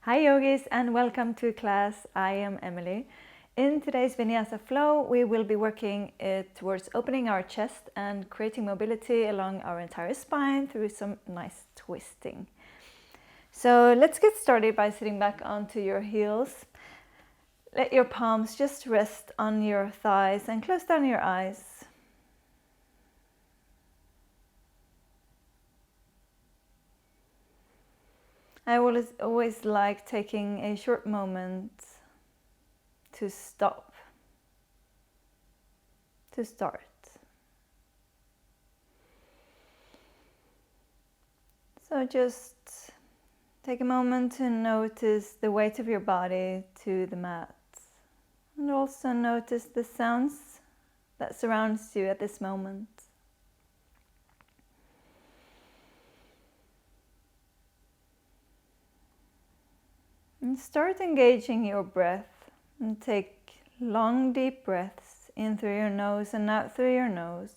Hi yogis and welcome to class. I am Emilie. In today's vinyasa flow, we will be working towards opening our chest and creating mobility along our entire spine through some nice twisting. So let's get started by sitting back onto your heels. Let your palms just rest on your thighs and close down your eyes. I always like taking a short moment to stop, to start. So just take a moment to notice the weight of your body to the mat, and also notice the sounds that surrounds you at this moment. And start engaging your breath and take long deep breaths in through your nose and out through your nose.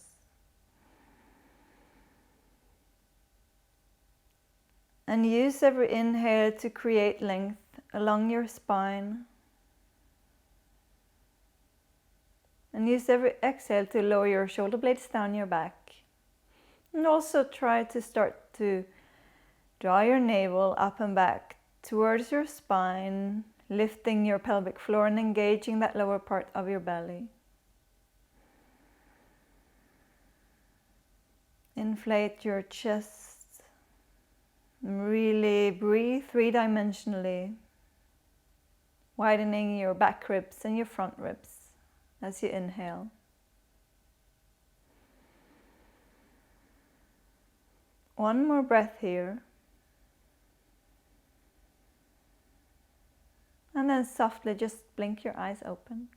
And use every inhale to create length along your spine. And use every exhale to lower your shoulder blades down your back. And also try to start to draw your navel up and back towards your spine, lifting your pelvic floor and engaging that lower part of your belly. Inflate your chest. Really breathe three-dimensionally, widening your back ribs and your front ribs as you inhale. One more breath here. And then softly just blink your eyes open.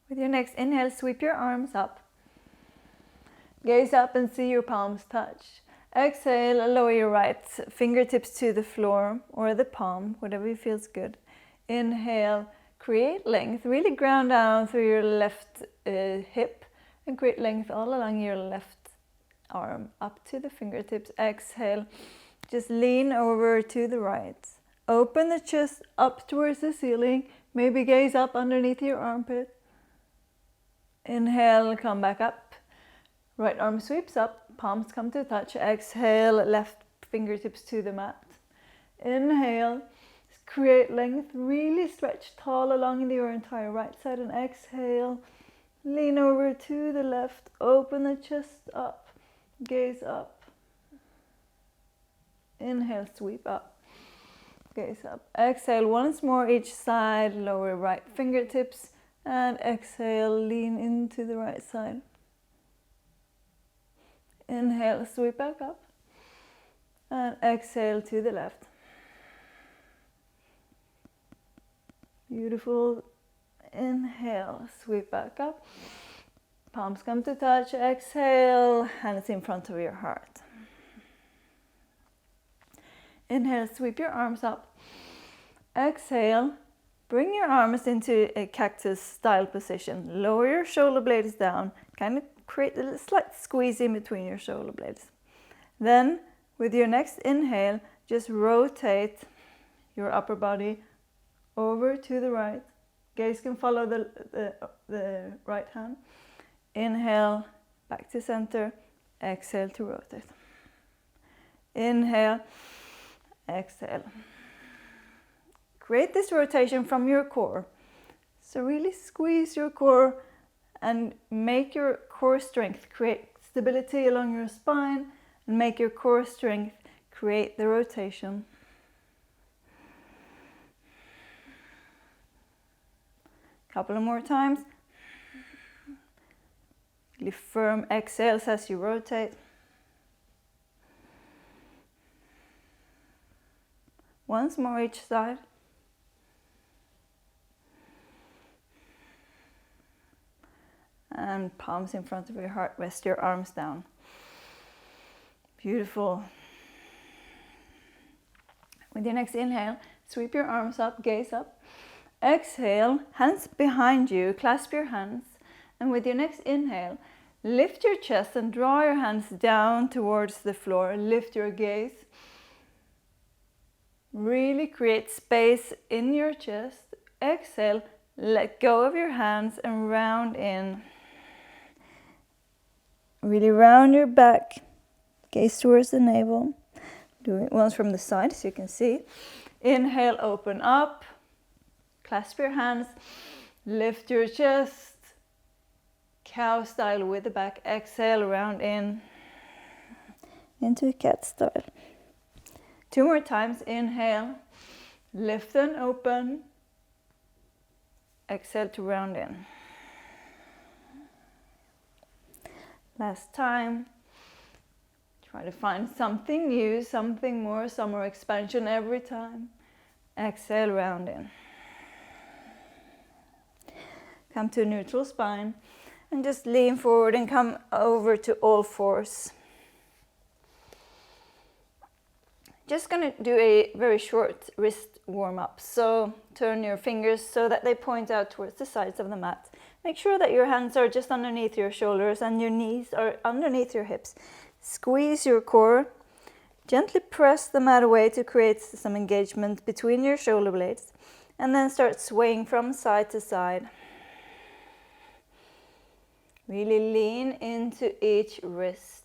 With your next inhale, sweep your arms up. Gaze up and see your palms touch. Exhale, lower your right fingertips to the floor or the palm, whatever feels good. Inhale, create length. Really ground down through your left hip and create length all along your left arm up to the fingertips. Exhale, just lean over to the right. Open the chest up towards the ceiling. Maybe gaze up underneath your armpit. Inhale, come back up. Right arm sweeps up, palms come to touch. Exhale, left fingertips to the mat. Inhale, create length, really stretch tall along your entire right side. And exhale, lean over to the left, open the chest up, gaze up. Inhale, sweep up. Gaze up. Exhale once more each side, lower right fingertips, and exhale, lean into the right side. Inhale, sweep back up, and exhale to the left. Beautiful. Inhale, sweep back up, palms come to touch. Exhale, hands in front of your heart. Inhale, sweep your arms up. Exhale, bring your arms into a cactus style position. Lower your shoulder blades down, kind of create a slight squeeze in between your shoulder blades. Then, with your next inhale, just rotate your upper body over to the right. Gaze can follow the right hand. Inhale, back to center. Exhale to rotate. Inhale. Exhale. Create this rotation from your core. So really squeeze your core and make your core strength create stability along your spine, and make your core strength create the rotation. Couple of more times. Really firm exhales as you rotate. Once more each side. And palms in front of your heart, rest your arms down. Beautiful. With your next inhale, sweep your arms up, gaze up. Exhale, hands behind you, clasp your hands. And with your next inhale, lift your chest and draw your hands down towards the floor. Lift your gaze. Really create space in your chest. Exhale, let go of your hands and round in. Really round your back, gaze towards the navel. Do it once from the side so you can see. Inhale, open up, clasp your hands, lift your chest, cow style with the back. Exhale, round in, into a cat style. 2 more times, inhale, lift and open, exhale to round in. Last time. Try to find something new, something more, some more expansion every time. Exhale, round in. Come to a neutral spine and just lean forward and come over to all fours. Just going to do a very short wrist warm-up. So turn your fingers so that they point out towards the sides of the mat. Make sure that your hands are just underneath your shoulders and your knees are underneath your hips. Squeeze your core. Gently press the mat away to create some engagement between your shoulder blades. And then start swaying from side to side. Really lean into each wrist.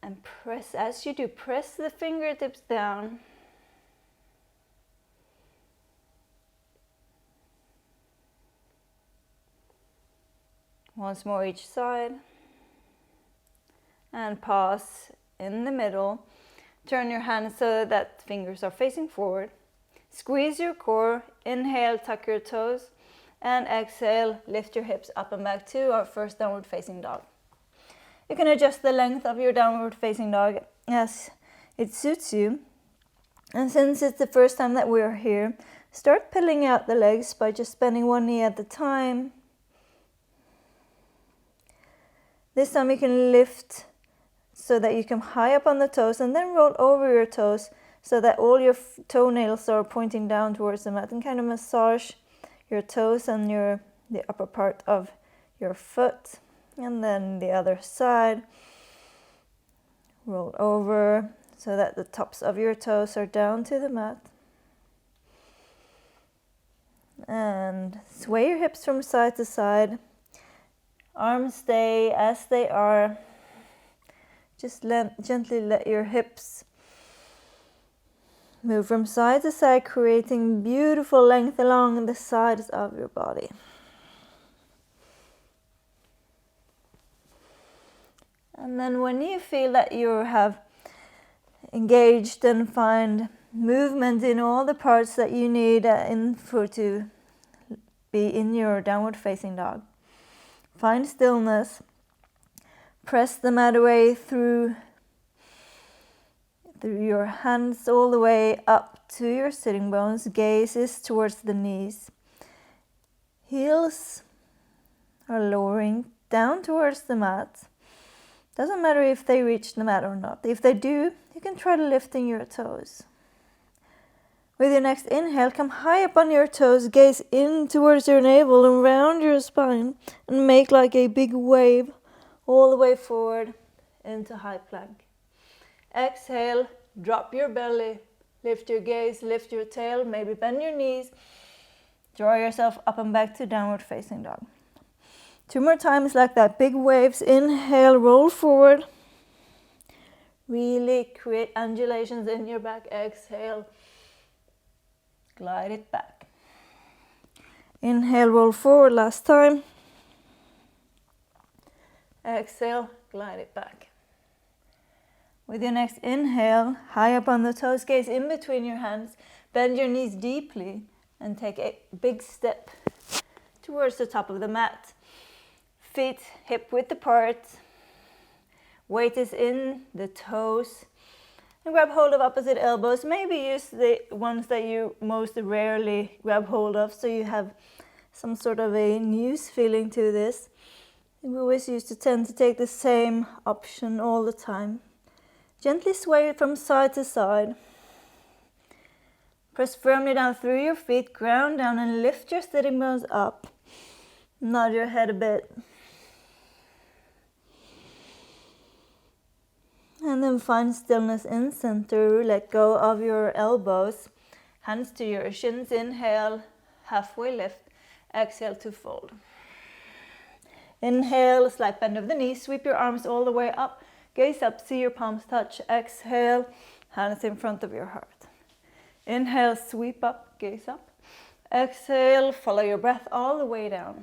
And press, as you do, press the fingertips down. Once more each side. And pause in the middle. Turn your hands so that fingers are facing forward. Squeeze your core. Inhale, tuck your toes. And exhale, lift your hips up and back to our first downward facing dog. You can adjust the length of your downward facing dog as it suits you. And since it's the first time that we're here, start pedaling out the legs by just bending one knee at a time. This time you can lift so that you come high up on the toes and then roll over your toes so that all your toenails are pointing down towards the mat, and kind of massage your toes and the upper part of your foot. And then the other side. Roll over so that the tops of your toes are down to the mat. And sway your hips from side to side. Arms stay as they are. Just gently let your hips move from side to side, creating beautiful length along the sides of your body. And then when you feel that you have engaged and find movement in all the parts that you need to be in your downward facing dog, find stillness. Press the mat away through your hands all the way up to your sitting bones. Gaze is towards the knees. Heels are lowering down towards the mat. Doesn't matter if they reach the mat or not. If they do, you can try lifting your toes. With your next inhale, come high up on your toes, gaze in towards your navel and round your spine and make like a big wave all the way forward into high plank. Exhale, drop your belly, lift your gaze, lift your tail, maybe bend your knees. Draw yourself up and back to downward facing dog. 2 more times like that, big waves. Inhale, roll forward. Really create undulations in your back. Exhale, glide it back. Inhale, roll forward, last time. Exhale, glide it back. With your next inhale, high up on the toes, gaze in between your hands, bend your knees deeply and take a big step towards the top of the mat. Feet hip width apart, weight is in the toes, and grab hold of opposite elbows. Maybe use the ones that you most rarely grab hold of, so you have some sort of a news feeling to this. We always used to tend to take the same option all the time. Gently sway it from side to side. Press firmly down through your feet, ground down and lift your sitting bones up. Nod your head a bit. And then find stillness in center. Let go of your elbows. Hands to your shins. Inhale, halfway lift. Exhale to fold. Inhale, slight bend of the knees. Sweep your arms all the way up. Gaze up, see your palms touch. Exhale, hands in front of your heart. Inhale, sweep up, gaze up. Exhale, follow your breath all the way down.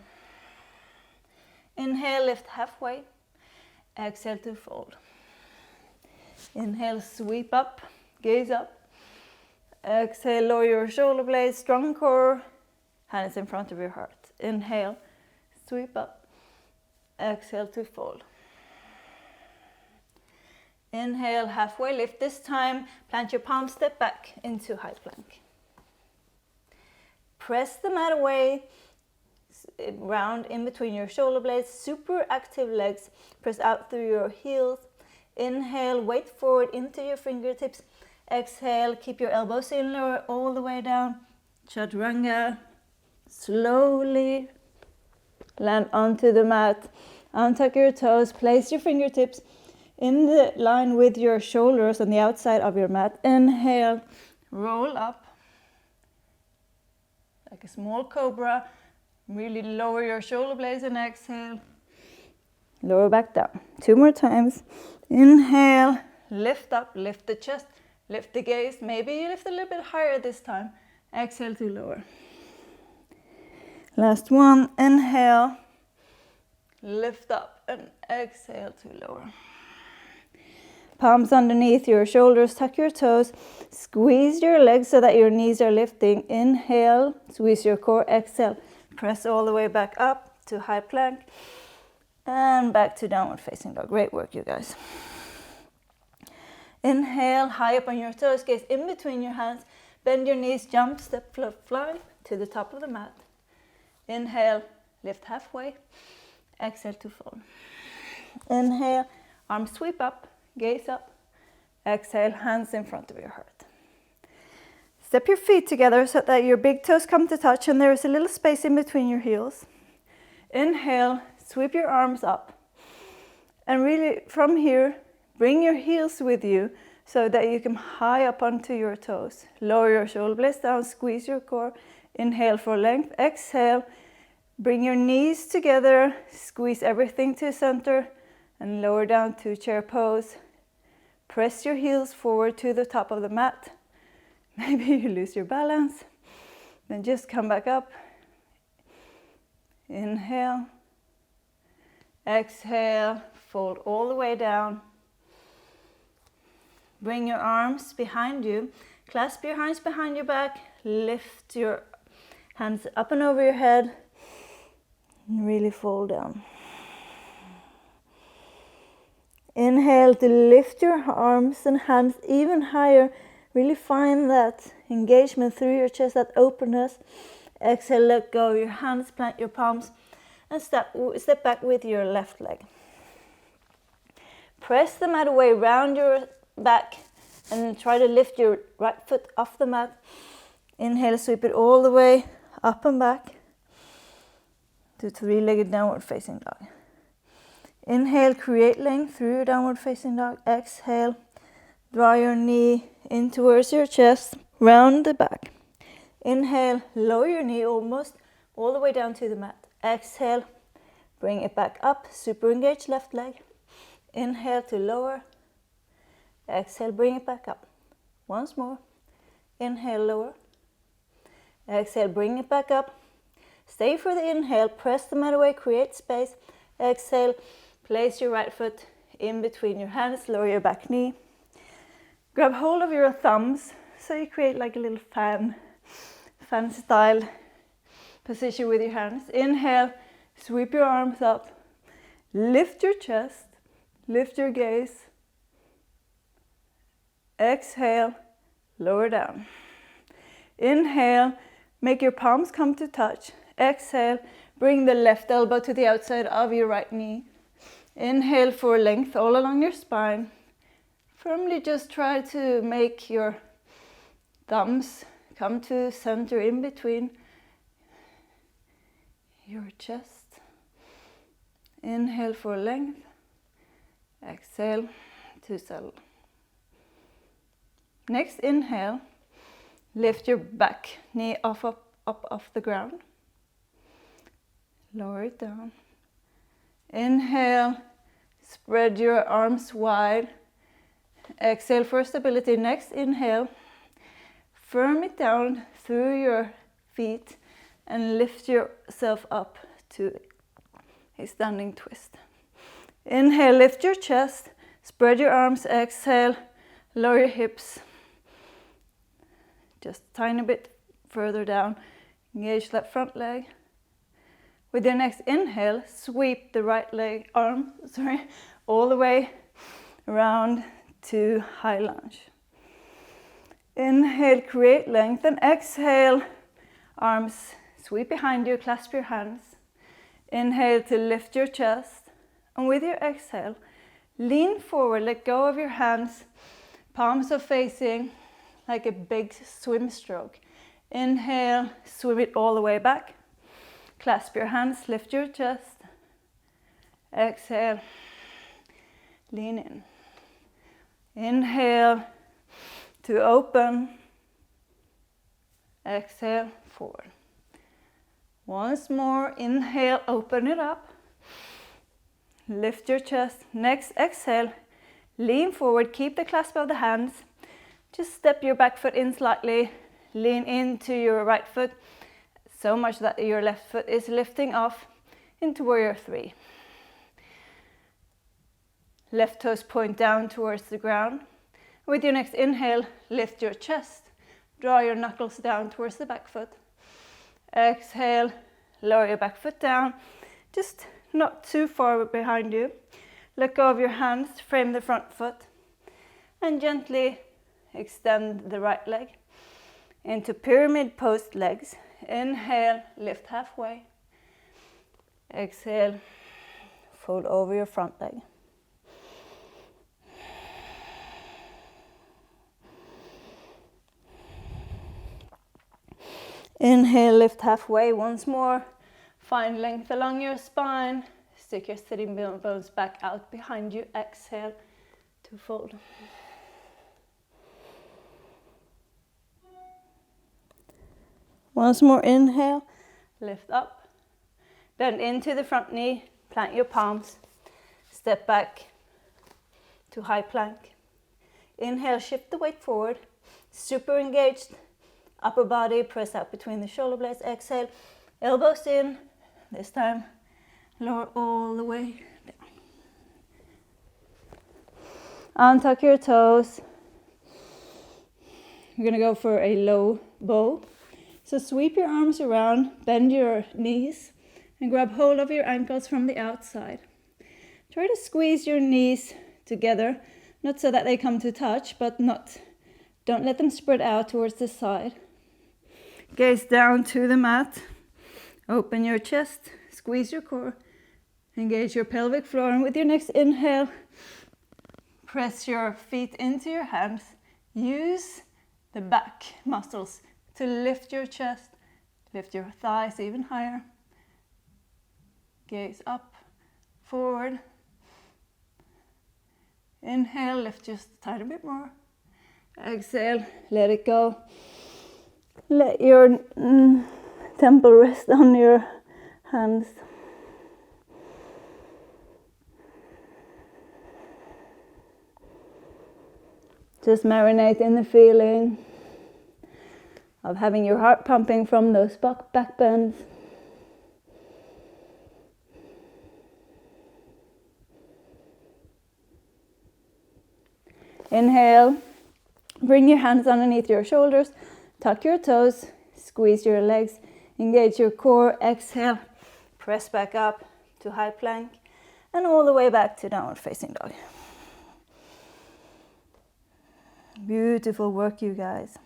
Inhale, lift halfway. Exhale to fold. Inhale, sweep up, gaze up. Exhale, lower your shoulder blades, strong core, hands in front of your heart. Inhale, sweep up. Exhale to fold. Inhale, halfway lift. This time, plant your palms, step back into high plank. Press the mat away, round in between your shoulder blades, super active legs. Press out through your heels. Inhale, weight forward into your fingertips. Exhale, keep your elbows in, lower all the way down. Chaturanga. Slowly land onto the mat. Untuck your toes, place your fingertips in the line with your shoulders on the outside of your mat. Inhale, roll up like a small cobra. Really lower your shoulder blades and exhale. Lower back down. 2 more times. Inhale, lift up, lift the chest, lift the gaze. Maybe you lift a little bit higher this time. Exhale to lower. Last one. Inhale, lift up and exhale to lower. Palms underneath your shoulders, tuck your toes, squeeze your legs so that your knees are lifting. Inhale, squeeze your core, exhale. Press all the way back up to high plank and back to downward facing dog. Great work, you guys. Inhale, high up on your toes, gaze in between your hands. Bend your knees, jump, step, float, fly to the top of the mat. Inhale, lift halfway. Exhale to fold. Inhale, arms sweep up, gaze up. Exhale, hands in front of your heart. Step your feet together so that your big toes come to touch and there is a little space in between your heels. Inhale, sweep your arms up. And really from here, bring your heels with you so that you come high up onto your toes. Lower your shoulder blades down, squeeze your core. Inhale for length. Exhale, bring your knees together, squeeze everything to center and lower down to chair pose. Press your heels forward to the top of the mat. Maybe you lose your balance. Then just come back up. Inhale. Exhale. Fold all the way down. Bring your arms behind you. Clasp your hands behind your back. Lift your hands up and over your head. And really fold down. Inhale to lift your arms and hands even higher. Really find that engagement through your chest, that openness. Exhale, let go of your hands, plant your palms, and step back with your left leg. Press the mat away, round your back, and try to lift your right foot off the mat. Inhale, sweep it all the way up and back to three-legged downward facing dog. Inhale, create length through your downward facing dog. Exhale, draw your knee in towards your chest, round the back. Inhale, lower your knee almost all the way down to the mat. Exhale, bring it back up, super engaged left leg. Inhale to lower. Exhale, bring it back up. Once more. Inhale, lower. Exhale, bring it back up. Stay for the inhale, press the mat away, create space. Exhale, place your right foot in between your hands, lower your back knee. Grab hold of your thumbs so you create like a little fan style position with your hands. Inhale, sweep your arms up, lift your chest, lift your gaze. Exhale, lower down. Inhale, make your palms come to touch. Exhale, bring the left elbow to the outside of your right knee. Inhale for length all along your spine. Firmly just try to make your thumbs come to center in between your chest. Inhale for length. Exhale to settle. Next inhale, lift your back knee up off the ground. Lower it down. Inhale, spread your arms wide. Exhale for stability. Next inhale, firm it down through your feet and lift yourself up to a standing twist. Inhale, lift your chest, spread your arms. Exhale, lower your hips. Just a tiny bit further down. Engage that front leg. With your next inhale, sweep the right leg, all the way around to high lunge. Inhale, create length, and exhale, arms sweep behind you, clasp your hands. Inhale to lift your chest, and with your exhale, lean forward, let go of your hands, palms are facing like a big swim stroke. Inhale, swim it all the way back. Clasp your hands, lift your chest. Exhale, lean in. Inhale to open. Exhale, forward. Once more, inhale, open it up. Lift your chest. Next exhale, lean forward, keep the clasp of the hands. Just step your back foot in slightly. Lean into your right foot so much that your left foot is lifting off into warrior 3. Left toes point down towards the ground. With your next inhale, lift your chest. Draw your knuckles down towards the back foot. Exhale, lower your back foot down, just not too far behind you. Let go of your hands, frame the front foot, and gently extend the right leg into pyramid post legs. Inhale, lift halfway. Exhale, fold over your front leg. Inhale, lift halfway once more. Find length along your spine. Stick your sitting bones back out behind you. Exhale to fold. Once more, inhale, lift up. Bend into the front knee, plant your palms. Step back to high plank. Inhale, shift the weight forward. Super engaged. Upper body, press out between the shoulder blades. Exhale, elbows in. This time, lower all the way down. Untuck your toes. You're going to go for a low bow. So sweep your arms around, bend your knees, and grab hold of your ankles from the outside. Try to squeeze your knees together, not so that they come to touch, but don't let them spread out towards the side. Gaze down to the mat. Open your chest, squeeze your core, engage your pelvic floor, and with your next inhale, press your feet into your hands. Use the back muscles to lift your chest, lift your thighs even higher. Gaze up, forward. Inhale, lift just a tiny bit more. Exhale, let it go. Let your temple rest on your hands. Just marinate in the feeling of having your heart pumping from those back bends. Inhale, bring your hands underneath your shoulders, tuck your toes, squeeze your legs, engage your core. Exhale, press back up to high plank and all the way back to downward facing dog. Beautiful work, you guys.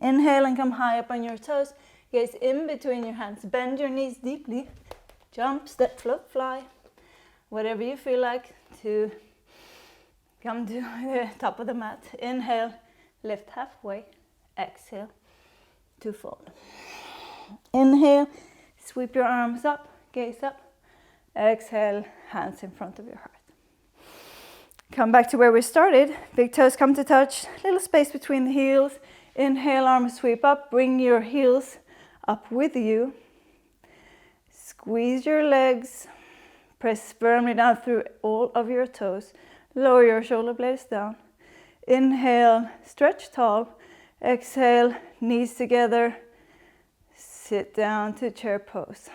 Inhale and come high up on your toes. Gaze in between your hands. Bend your knees deeply. Jump, step, float, fly. Whatever you feel like to come to the top of the mat. Inhale, lift halfway. Exhale to fold. Inhale, sweep your arms up, gaze up. Exhale, hands in front of your heart. Come back to where we started. Big toes come to touch, little space between the heels. Inhale, arms sweep up, bring your heels up with you. Squeeze your legs, press firmly down through all of your toes. Lower your shoulder blades down. Inhale, stretch tall. Exhale, knees together. Sit down to chair pose.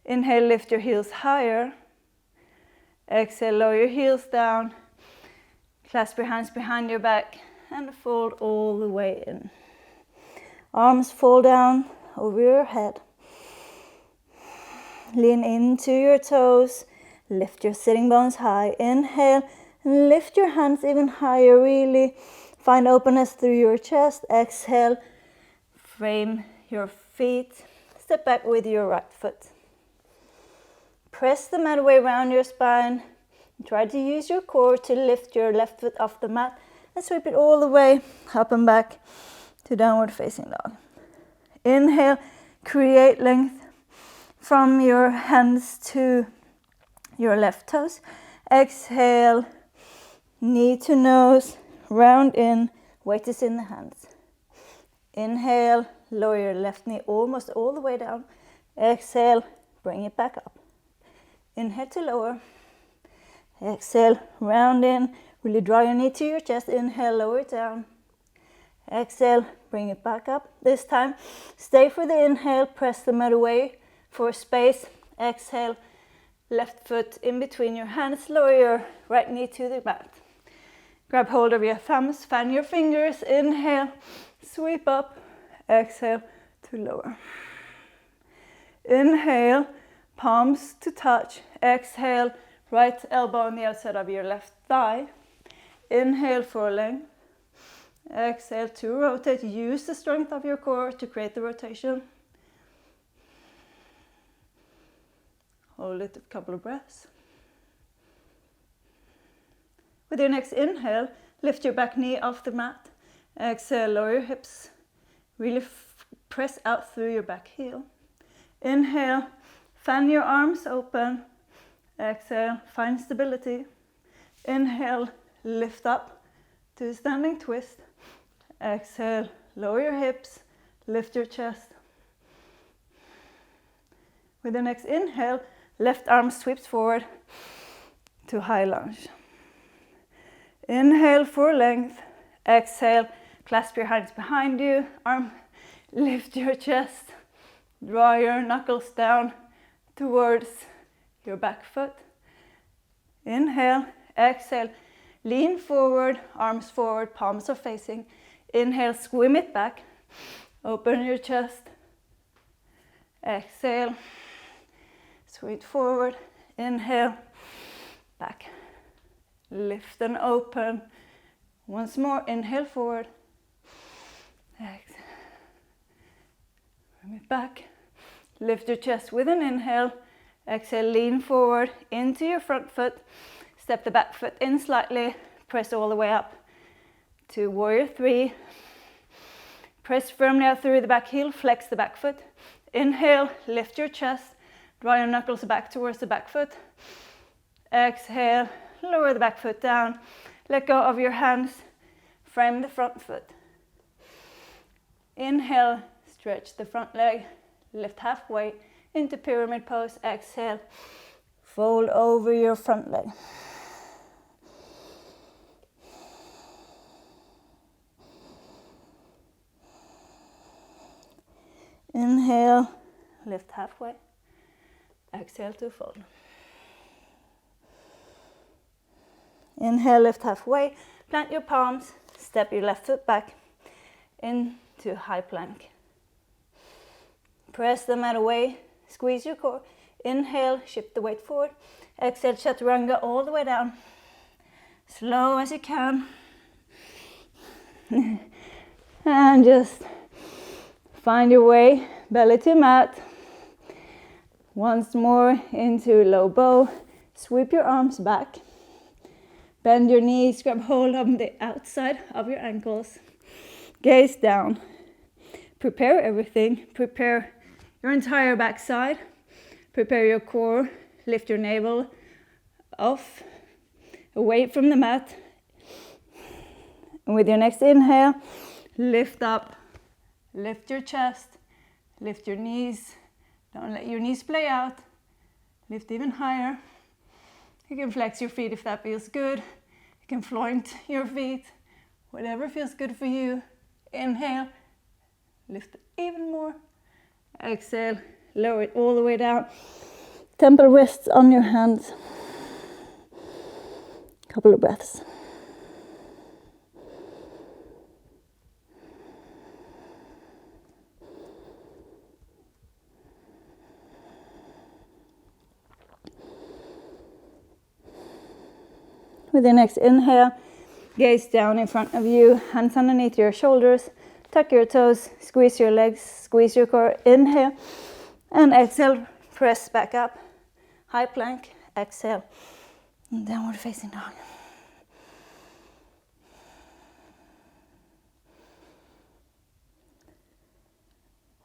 Inhale, lift your heels higher. Exhale, lower your heels down. Clasp your hands behind your back and fold all the way in. Arms fall down over your head. Lean into your toes. Lift your sitting bones high. Inhale, and lift your hands even higher. Really find openness through your chest. Exhale, frame your feet. Step back with your right foot. Press the mat way around your spine. Try to use your core to lift your left foot off the mat and sweep it all the way up and back to downward facing dog. Inhale, create length from your hands to your left toes. Exhale, knee to nose, round in, weight is in the hands. Inhale, lower your left knee almost all the way down. Exhale, bring it back up. Inhale to lower. Exhale, round in. Really draw your knee to your chest. Inhale, lower it down. Exhale, bring it back up. This time, stay for the inhale. Press the mat away for space. Exhale, left foot in between your hands. Lower your right knee to the mat. Grab hold of your thumbs. Fan your fingers. Inhale, sweep up. Exhale to lower. Inhale, palms to touch. Exhale, right elbow on the outside of your left thigh. Inhale for length. Exhale to rotate. Use the strength of your core to create the rotation. Hold it a couple of breaths. With your next inhale, lift your back knee off the mat. Exhale, lower your hips. Really press out through your back heel. Inhale, fan your arms open. Exhale, find stability. Inhale, lift up to a standing twist. Exhale, lower your hips, lift your chest. With the next inhale, left arm sweeps forward to high lunge. Inhale for length. Exhale, clasp your hands behind you. Arm, lift your chest. Draw your knuckles down towards your back foot. Inhale, exhale, lean forward, arms forward, palms are facing. Inhale, swim it back. Open your chest. Exhale, sweep forward. Inhale, back. Lift and open. Once more, inhale forward. Exhale. Bring it back. Lift your chest with an inhale. Exhale, lean forward into your front foot. Step the back foot in slightly. Press all the way up to warrior three. Press firmly out through the back heel. Flex the back foot. Inhale, lift your chest. Draw your knuckles back towards the back foot. Exhale, lower the back foot down. Let go of your hands. Frame the front foot. Inhale, stretch the front leg. Lift halfway into pyramid pose. Exhale, fold over your front leg. Inhale, lift halfway. Exhale to fold. Inhale, lift halfway. Plant your palms. Step your left foot back into high plank. Press the mat away. Squeeze your core. Inhale, shift the weight forward. Exhale, chaturanga all the way down. Slow as you can. And just find your way, belly to mat. Once more into low bow. Sweep your arms back. Bend your knees, grab hold of the outside of your ankles. Gaze down. Prepare everything. Prepare your entire backside. Prepare your core. Lift your navel off away from the mat. And with your next inhale, lift up, lift your chest, lift your knees. Don't let your knees play out. Lift even higher. You can flex your feet if that feels good. You can flaunt your feet, whatever feels good for you. Inhale, lift even more. Exhale, lower it all the way down. Temple rests on your hands. Couple of breaths. With your next inhale, gaze down in front of you, hands underneath your shoulders, tuck your toes, squeeze your legs, squeeze your core. Inhale, and exhale, press back up. High plank, exhale, and downward facing dog.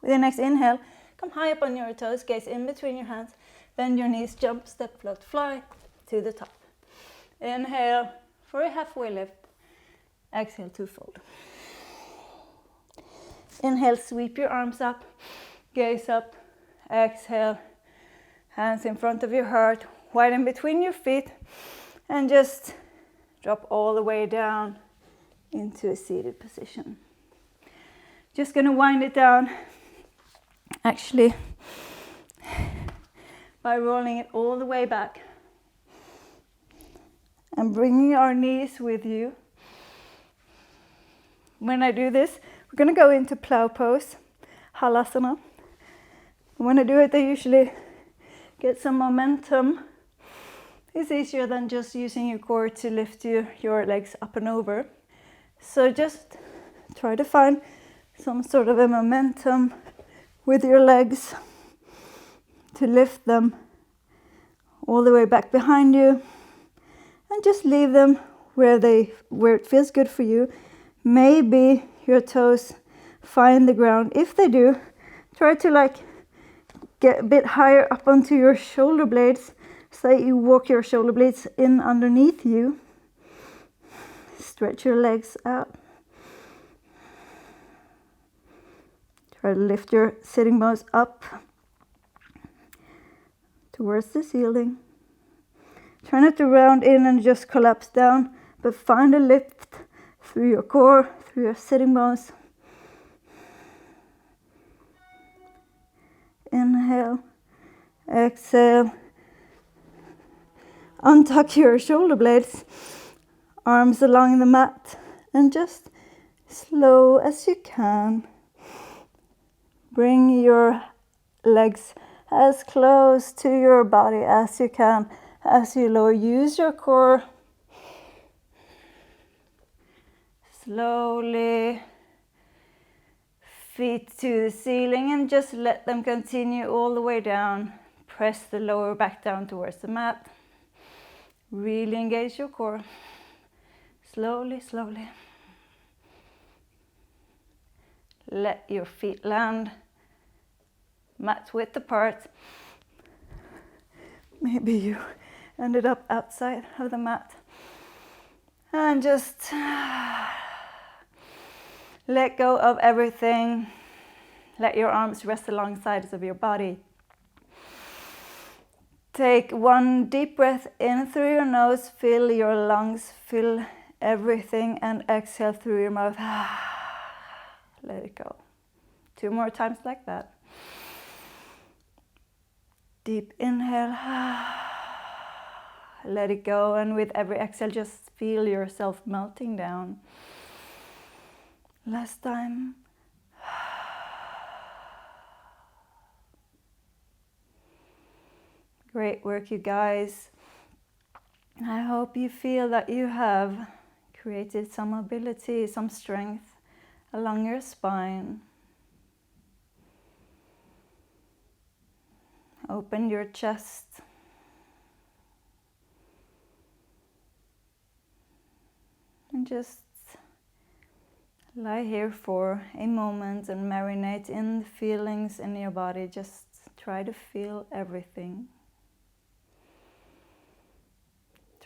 With your next inhale, come high up on your toes, gaze in between your hands, bend your knees, jump, step, float, fly to the top. Inhale for a halfway lift. Exhale, two-fold. Inhale, sweep your arms up, gaze up. Exhale, hands in front of your heart, widen between your feet, and just drop all the way down into a seated position. Just gonna wind it down, actually, by rolling it all the way back. And bringing our knees with you. When I do this, we're going to go into plow pose, halasana. When I do it, I usually get some momentum. It's easier than just using your core to lift your legs up and over. So just try to find some sort of a momentum with your legs to lift them all the way back behind you. And just leave them where it feels good for you. Maybe your toes find the ground. If they do, try to get a bit higher up onto your shoulder blades so that you walk your shoulder blades in underneath you. Stretch your legs out. Try to lift your sitting bones up towards the ceiling. Try not to round in and just collapse down, but find a lift through your core, through your sitting bones. Inhale, exhale. Untuck your shoulder blades, arms along the mat, and just slow as you can. Bring your legs as close to your body as you can. As you lower, use your core. Slowly, feet to the ceiling, and just let them continue all the way down. Press the lower back down towards the mat. Really engage your core. Slowly, slowly. Let your feet land mat width apart. Maybe you ended up outside of the mat. And just let go of everything. Let your arms rest along the sides of your body. Take one deep breath in through your nose. Fill your lungs. Fill everything. And exhale through your mouth. Let it go. 2 more times like that. Deep inhale. Let it go, and with every exhale, just feel yourself melting down. Last time. Great work, you guys. I hope you feel that you have created some mobility, some strength along your spine. Open your chest. And just lie here for a moment and marinate in the feelings in your body. Just try to feel everything.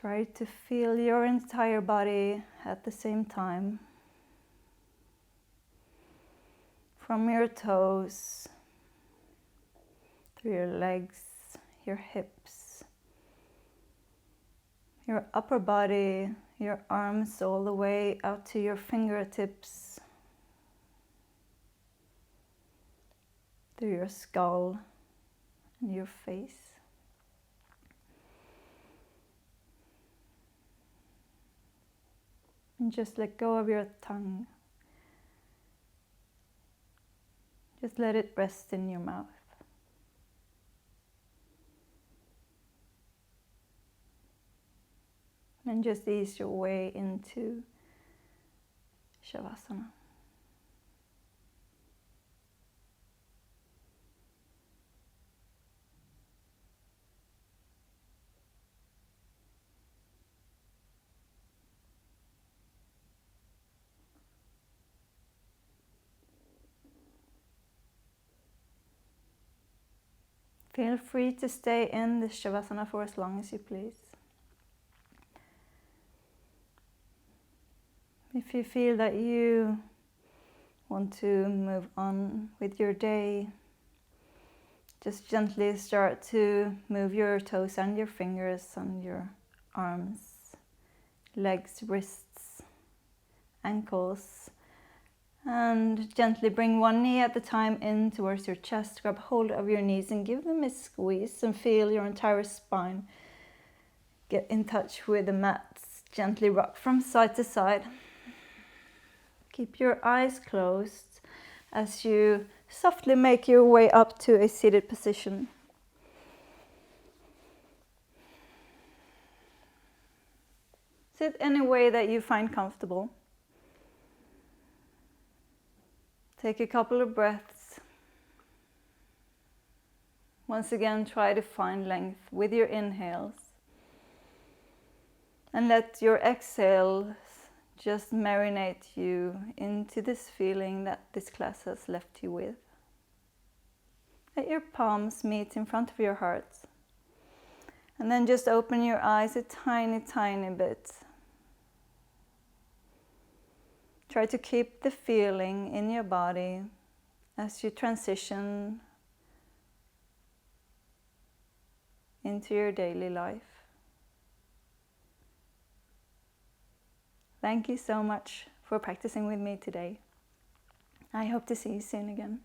Try to feel your entire body at the same time. From your toes, through your legs, your hips, your upper body, your arms all the way out to your fingertips, through your skull and your face. And just let go of your tongue. Just let it rest in your mouth. And just ease your way into Savasana. Feel free to stay in the Savasana for as long as you please. If you feel that you want to move on with your day, just gently start to move your toes and your fingers and your arms, legs, wrists, ankles, and gently bring one knee at a time in towards your chest. Grab hold of your knees and give them a squeeze and feel your entire spine get in touch with the mat. Gently rock from side to side. Keep your eyes closed as you softly make your way up to a seated position. Sit any way that you find comfortable. Take a couple of breaths. Once again, try to find length with your inhales. And let your exhales just marinate you into this feeling that this class has left you with. Let your palms meet in front of your heart. And then just open your eyes a tiny, tiny bit. Try to keep the feeling in your body as you transition into your daily life. Thank you so much for practicing with me today. I hope to see you soon again.